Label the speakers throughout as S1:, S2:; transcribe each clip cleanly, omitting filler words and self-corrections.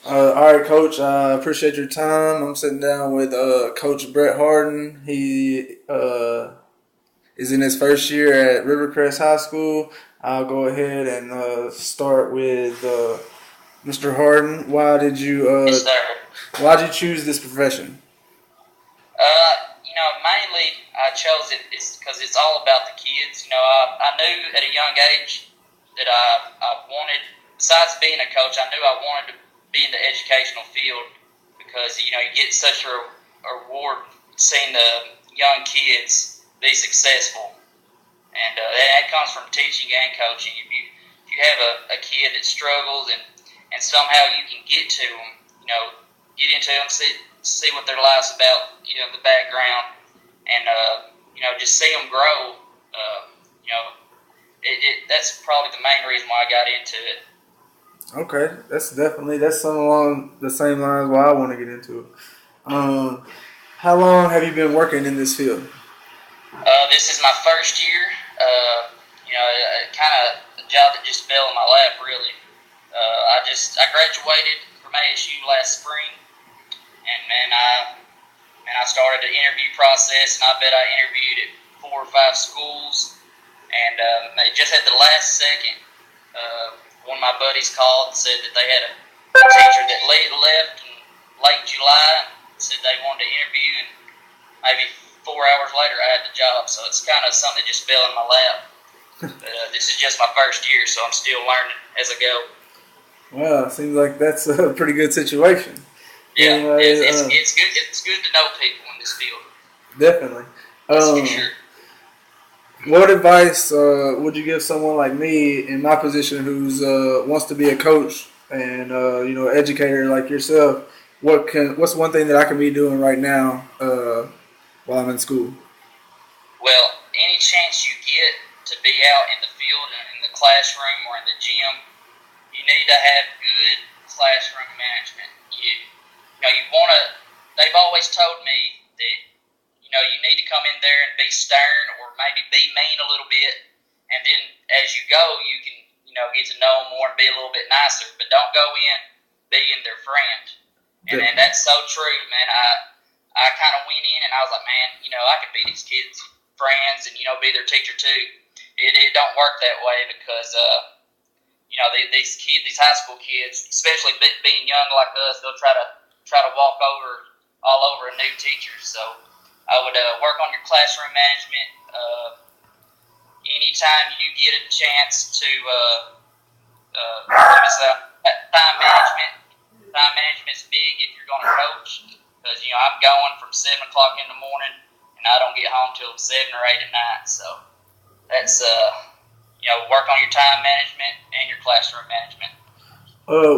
S1: All right, Coach. I appreciate your time. I'm sitting down with Coach Brett Harden. He is in his first year at Rivercrest High School. I'll go ahead and start with Mr. Harden.
S2: Yes, sir.
S1: Why did you choose this profession?
S2: Mainly I chose it is because it's all about the kids. I knew at a young age that I wanted, besides being a coach, I knew I wanted to be in the educational field because, you get such a reward seeing the young kids be successful. And that comes from teaching and coaching. If you have a kid that struggles and somehow you can get to them, get into them, see what their life's about, the background, and just see them grow. That's probably the main reason why I got into it.
S1: Okay, that's something along the same lines why I want to get into it. Um, how long have you been working in this field?
S2: This is my first year. Kind of a job that just fell in my lap, really. I graduated from ASU last spring, and I started the interview process, and I bet I interviewed at 4 or 5 schools, and just at the last second, one of my buddies called and said that they had a teacher that left in late July, and said they wanted to interview, and maybe 4 hours later I had the job. So it's kind of something that just fell in my lap. But this is just my first year, so I'm still learning as I go.
S1: Well, it seems like that's a pretty good situation.
S2: Yeah,
S1: Anyway,
S2: it's good. It's good to know people in this field.
S1: definitely.
S2: That's for
S1: Um,
S2: sure.
S1: what advice would you give someone like me in my position who's wants to be a coach and educator like yourself? What's one thing that I can be doing right now while I'm in school?
S2: Well, any chance you get to be out in the field and in the classroom or in the gym, you need to have good classroom management. You want to. They've always told me that you need to come in there and be stern or maybe be mean a little bit, and then as you go, you can get to know them more and be a little bit nicer. But don't go in being their friend, and
S1: Definitely.
S2: that's so true, man. I kind of went in and I was like, man, I could be these kids' friends and be their teacher too. It don't work that way because these high school kids, especially being young like us, they'll try to walk all over a new teacher. So I would work on your classroom management. Anytime you get a chance to, time management. Time management's big if you're going to coach because I'm going from 7 o'clock in the morning and I don't get home till 7 or 8 at night. So that's work on your time management and your classroom management.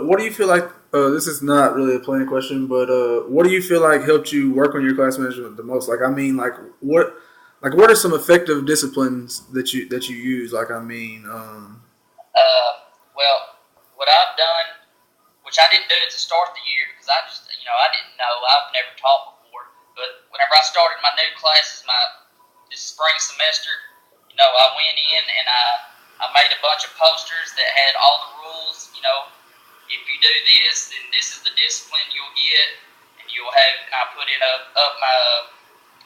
S1: What do you feel like? This is not really a plain question, but what do you feel like helped you work on your class management the most? Like, I mean, what are some effective disciplines that you use? Like, I mean,
S2: Well, what I've done, which I didn't do at the start of the year because I didn't know. I've never taught before. But whenever I started my new classes, this spring semester, I went in and I made a bunch of posters that had all the rules. If you do this, then this is the discipline you'll get, and you'll have. And I put in up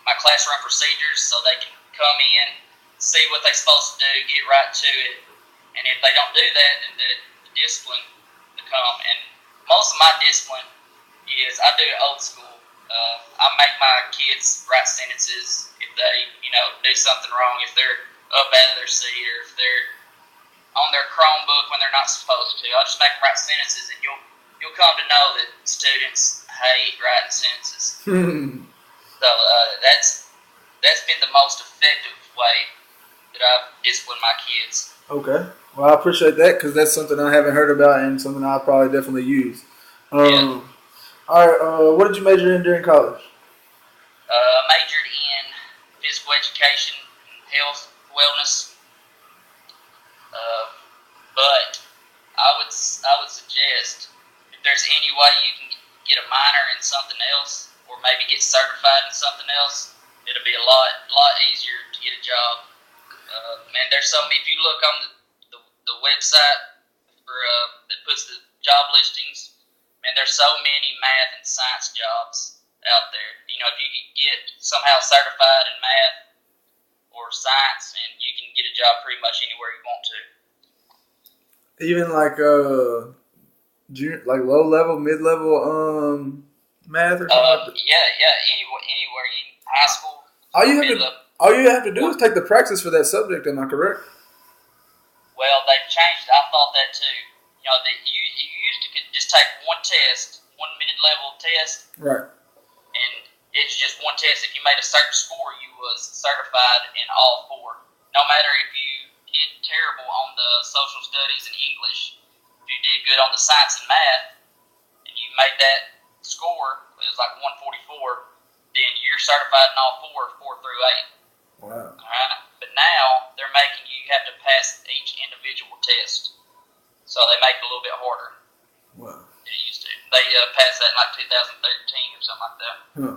S2: my classroom procedures so they can come in, see what they're supposed to do, get right to it, and if they don't do that, then the discipline will come. And most of my discipline is I do it old school. I make my kids write sentences if they, do something wrong, if they're up out of their seat or if they're on their Chromebook when they're not supposed to. I'll just make them write sentences, and you'll come to know that students hate writing sentences. So that's been the most effective way that I've disciplined my kids.
S1: okay. Well, I appreciate that because that's something I haven't heard about and something I'll probably definitely use.
S2: Yeah.
S1: All right. What did you major in during college?
S2: Majored in physical education, health, wellness. Uh, but I would suggest if there's any way you can get a minor in something else, or maybe get certified in something else, it'll be a lot easier to get a job. Man, there's some. If you look on the website for that puts the job listings, and there's so many math and science jobs out there. You know, if you can get somehow certified in math or science, and you can get a job pretty much anywhere you want to.
S1: Even like junior, like low level, mid level math or something like that.
S2: Yeah, anywhere you high school.
S1: All you have to do is take the praxis for that subject. Am I correct?
S2: Well, they've changed it. I thought that too. You know, that you used to just take one test, one mid-level test,
S1: right?
S2: And it's just one test. If you made a certain score, you was certified in all four. No matter if you did terrible on the social studies and English, if you did good on the science and math, and you made that score, it was like 144, then you're certified in all four, 4 through 8.
S1: Wow.
S2: All right. But now they're making you have to pass each individual test, so they make it a little bit harder.
S1: Wow.
S2: Than it used to. They passed that in like 2013 or something like that.
S1: Huh.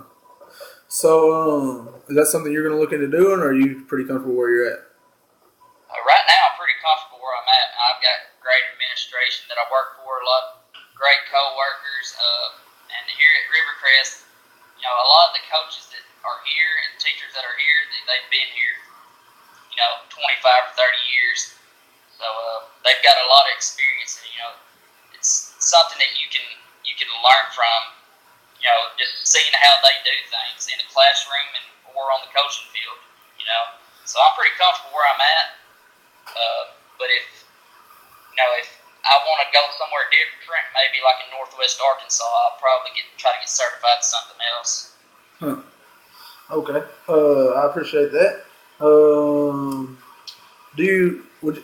S1: So, is that something you're going to look into doing, or are you pretty comfortable where you're at?
S2: Right now, I'm pretty comfortable where I'm at. I've got great administration that I work for, a lot of great co-workers, and here at Rivercrest, you know, a lot of the coaches that are here and teachers that are here, they've been here, you know, 25 or 30 years. So they've got a lot of experience, and you know, it's something that you can learn from. You know, just seeing how they do things in the classroom and or on the coaching field. You know, so I'm pretty comfortable where I'm at. But if I want to go somewhere different, maybe like in Northwest Arkansas, I'll probably try to get certified in something else.
S1: Huh. Okay. I appreciate that.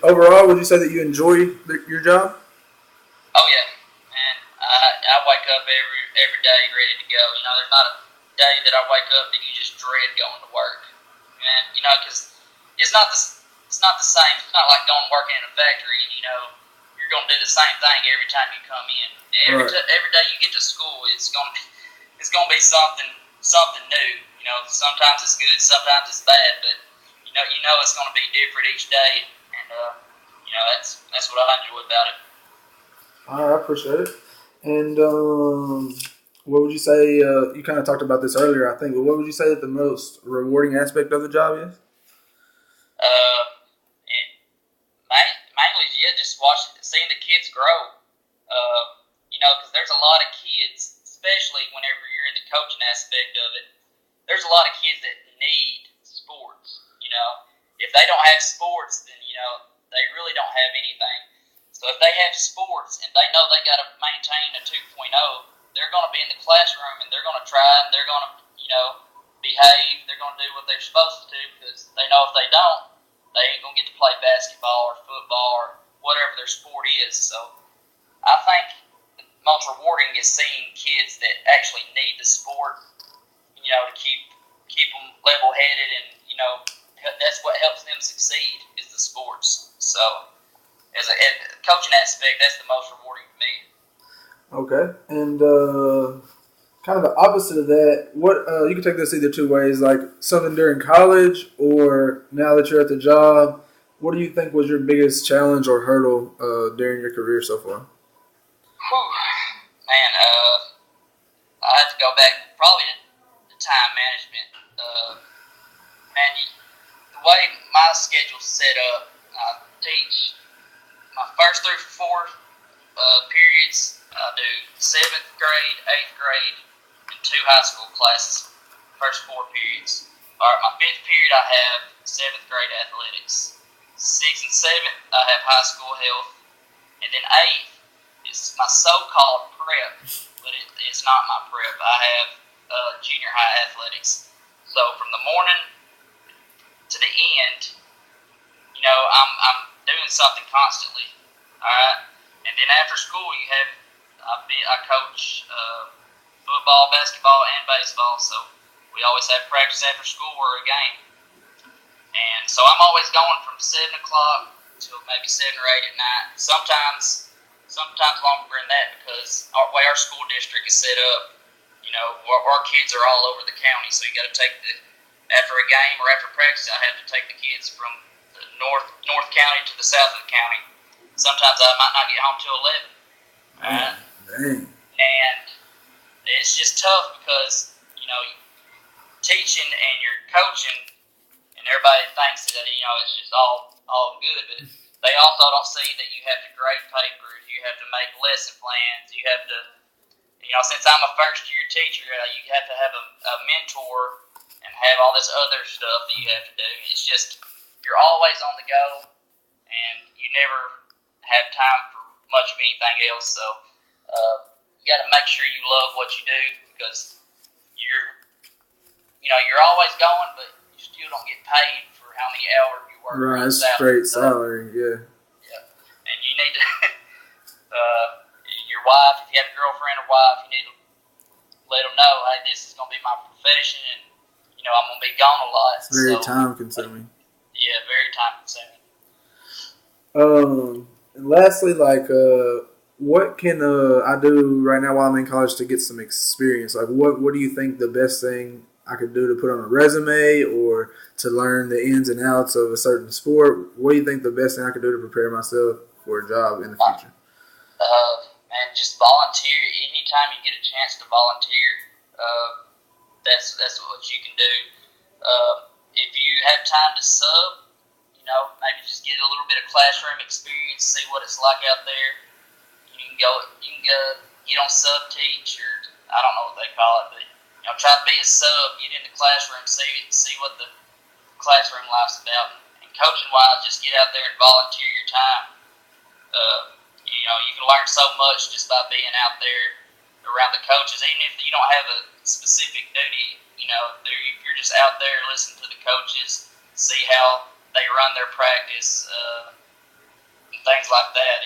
S1: Overall, would you say that you enjoy your job?
S2: Oh yeah, man. I wake up every day ready to go. You know, there's not a day that I wake up that you just dread going to work. And you know, because it's not the same. It's not like going working in a factory. You know, you're going to do the same thing every time you come in. Every day you get to school, it's going to be something new. You know, sometimes it's good, sometimes it's bad, but you know it's going to be different each day, and you know that's what I enjoy about it.
S1: All right, I appreciate it. And what would you say? You kind of talked about this earlier, I think. But what would you say that the most rewarding aspect of the job is?
S2: Mainly, just seeing the kids grow. You know, because there's a lot of kids, especially whenever you're in the coaching aspect of it. There's a lot of kids that need sports. You know, if they don't have sports, then you know they really don't have anything. So if they have sports and they know they got to maintain a 2.0, they're going to be in the classroom and they're going to try and they're going to, you know, behave. They're going to do what they're supposed to because they know if they don't, they ain't going to get to play basketball or football or whatever their sport is. So I think the most rewarding is seeing kids that actually need the sport, you know, to keep them level-headed and, you know, that's what helps them succeed is the sports. So as a coaching aspect, that's the most rewarding for me.
S1: Okay, and kind of the opposite of that, what you can take this either two ways, like something during college or now that you're at the job. What do you think was your biggest challenge or hurdle during your career so far?
S2: Whew. Man, I have to go back probably to time management. Man, the way my schedule's set up, I teach my first through fourth periods. I do 7th grade, 8th grade, and 2 high school classes. First 4 periods. All right, my 5th period I have 7th grade athletics. 6th and 7th I have high school health, and then 8th is my so-called prep, but it's not my prep. I have junior high athletics. So from the morning to the end, you know, I'm doing something constantly. All right, and then after school you have I coach football, basketball, and baseball. So we always have practice after school or a game, and so I'm always going from 7 o'clock till maybe 7 or 8 at night. Sometimes longer than that because the way our school district is set up, you know, our kids are all over the county. So you got to take after a game or after practice, I have to take the kids from the north county to the south of the county. Sometimes I might not get home till 11.
S1: Dang.
S2: and it's just tough because teaching and you're coaching, and everybody thinks that it's just all good, but they also don't see that you have to grade papers, you have to make lesson plans, you have to, since I'm a first year teacher, you have to have a mentor and have all this other stuff that you have to do. It's just you're always on the go, and you never have time for much of anything else. So you got to make sure you love what you do, because you're always going, but you still don't get paid for how many hours you work.
S1: Right, straight salary, yeah.
S2: Yeah, and you need to, your wife, if you have a girlfriend or wife, you need to let them know, hey, this is going to be my profession, and I'm going to be gone a lot.
S1: It's very time consuming.
S2: Yeah, very time consuming.
S1: And lastly, what can I do right now while I'm in college to get some experience? Like, what do you think the best thing I could do to put on a resume or to learn the ins and outs of a certain sport? What do you think the best thing I could do to prepare myself for a job in the future?
S2: Man, just volunteer. Anytime you get a chance to volunteer, that's what you can do. If you have time to sub, maybe just get a little bit of classroom experience, see what it's like out there. You can go get on sub teach, or I don't know what they call it, but try to be a sub, get in the classroom, see what the classroom life's about. And coaching wise, just get out there and volunteer your time. You can learn so much just by being out there around the coaches, even if you don't have a specific duty. If you're just out there listening to the coaches, see how they run their practice, and things like that,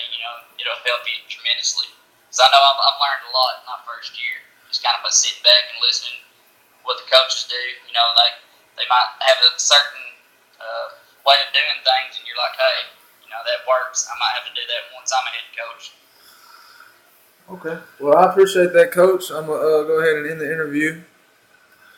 S2: it'll help you tremendously. Because I know I've learned a lot in my first year, just kind of by sitting back and listening what the coaches do. They might have a certain way of doing things, and you're like, hey, that works. I might have to do that once I'm a head coach.
S1: Okay. Well, I appreciate that, Coach. I'm going to go ahead and end the interview.